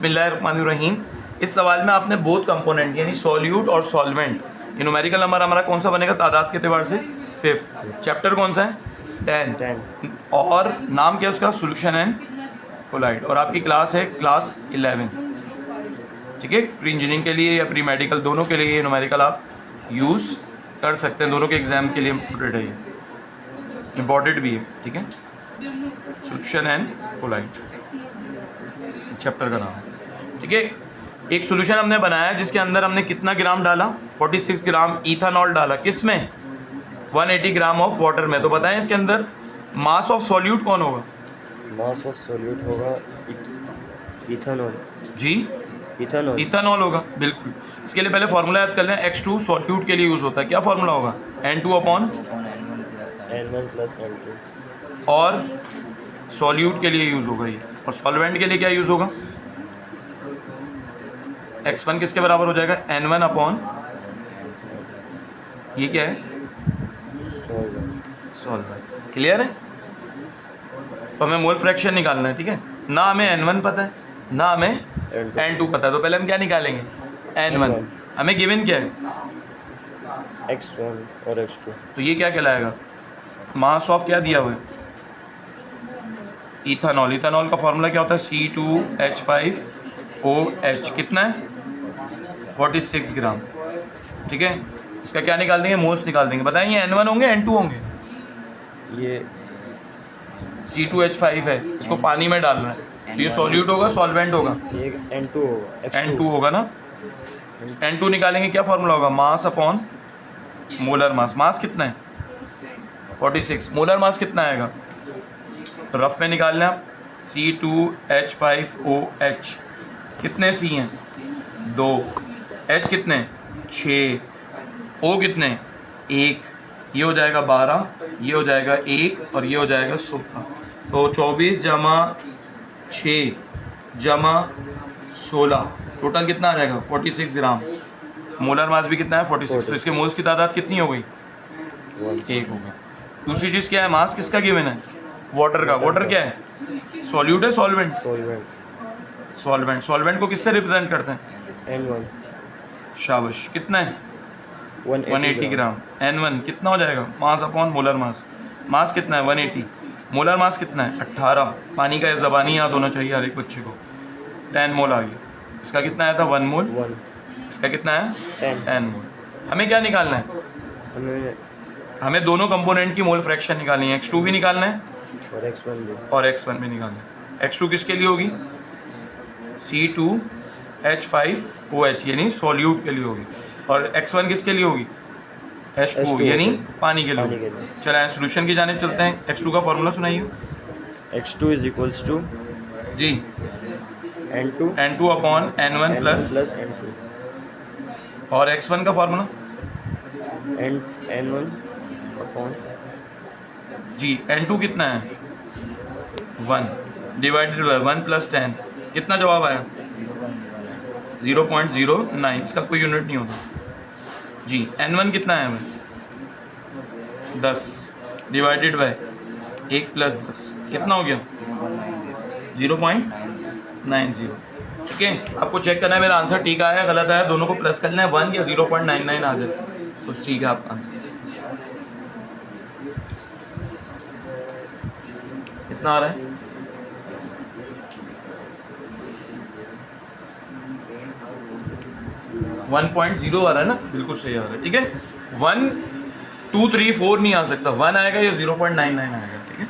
बिस्मिल्लाहिर्रहमानिर्रहीम। इस सवाल में आपने बोथ कंपोनेंट यानी सॉल्यूट और सॉल्वेंट, ये न्यूमेरिकल नंबर हमारा कौन सा बनेगा तादाद के एतबार से? 5th। चैप्टर कौन सा है? 10। और नाम क्या है उसका? Solution and colloid. और आपकी क्लास है क्लास 11। ठीक है, प्री इंजीनियरिंग के लिए या प्री मेडिकल दोनों के लिए ये न्यूमेरिकल आप यूज़ कर सकते हैं, दोनों के एग्ज़ाम के लिए इम्पोर्टेंट है, ये इम्पॉर्टेंट भी है। ठीक है, सोल्यूशन एंड कोलाइड चैप्टर का नाम। ठीक है, एक सॉल्यूशन हमने बनाया जिसके अंदर हमने कितना ग्राम डाला? 46 ग्राम इथानॉल डाला। किस में? 180 ग्राम ऑफ वाटर में। तो बताएं इसके अंदर मास ऑफ सॉल्यूट कौन होगा? मास ऑफ सॉल्यूट होगा इथानॉल। जी, इथानॉल होगा, बिल्कुल। इसके लिए पहले फार्मूला याद कर लें। X2 सॉल्यूट के लिए यूज़ होता है। क्या फार्मूला होगा? N2/N1 plus N2। और सॉल्यूट के लिए यूज़ होगा ये। और सॉल्वेंट के लिए क्या यूज़ होगा? X1 किसके बराबर हो जाएगा? N1/, ये क्या है? सॉल्वेंट। क्लियर है? तो हमें मोल फ्रैक्शन निकालना है। ठीक है, ना हमें N1 पता है ना हमें N2 पता है। तो पहले हम क्या निकालेंगे? N1। हमें गिवन क्या है? X1 और X2। तो ये क्या कहलाएगा? मास ऑफ क्या दिया हुआ है? इथानॉल। इथानॉल का फॉर्मूला क्या होता है? C2H5OH। कितना है? 46 ग्राम। ठीक है, इसका क्या निकाल देंगे? मोल्स निकाल देंगे। बताइए N1 होंगे N2 होंगे? ये C2H5 है, इसको पानी में डालना है, तो ये सॉल्यूट होगा सॉल्वेंट होगा? ये N2 होगा। N2 होगा ना। N2 निकालेंगे, क्या फॉर्मूला होगा? Mass upon molar mass. मास कितना है? 46। मोलर मास कितना आएगा? तो रफ में निकालना आप। C2H5OH कितने C हैं? 2। H कितने? 6। O कितने? 1। ये हो जाएगा 12, ये हो जाएगा 1 और ये हो जाएगा 16। तो 24 जमा 6 जमा 16 टोटल कितना आ जाएगा? 46 ग्राम। मोलर मास भी कितना है? 46। तो इसके मोल्स की तादाद कितनी हो गई? 1 हो गया। दूसरी चीज़ क्या है? मास किसका गिवन है? वाटर का। वाटर क्या है? सॉल्यूट है सॉल्वेंट? सॉल्वेंट। सॉल्वेंट को किससे रिप्रेजेंट करते हैं? N1। शाबाश। कितना है? 180 ग्राम। N1 कितना हो जाएगा? Mass upon molar mass. मास कितना है? 180। मोलर मास कितना है? 18। पानी का ज़बानी याद होना चाहिए हर एक बच्चे को। 10 मोल आ गया। इसका कितना आया था? 1 मोल। इसका कितना है? 10 मोल। हमें क्या निकालना है? हमें दोनों कंपोनेंट की मोल फ्रैक्शन निकालनी है। X2 भी निकालना है और X1 भी निकालना है। X2 किसके लिए होगी? C2H5OH यानी सॉल्यूट के लिए होगी। और X1 किसके लिए होगी? H2 यानी पानी के लिए होगी। चलिए सोल्यूशन की जानिब चलते हैं। X2 का फॉर्मूला सुनाइए। X2 इज इक्वल्स टू जी, N2/N1 प्लस N2 और X1 का फॉर्मूला N1 अपॉन जी, N2 कितना है? 1 डिवाइडेड बाय 1 प्लस 10। कितना जवाब आया? 0.09। इसका कोई यूनिट नहीं होता जी। N1 कितना है हमें? 10 डिवाइडेड बाय 1 प्लस 10 कितना हो गया? 0.90। ठीक है, आपको चेक करना है मेरा आंसर ठीक आया गलत आया, दोनों को प्लस करना है। 1 या 0.99 आ जाए तो ठीक है आपका आंसर। कितना आ रहा है? 1.0 आ रहा है ना, बिल्कुल सही आ रहा है। ठीक है, 1 2 3 4 नहीं आ सकता, 1 आएगा या 0.99 आएगा। ठीक है।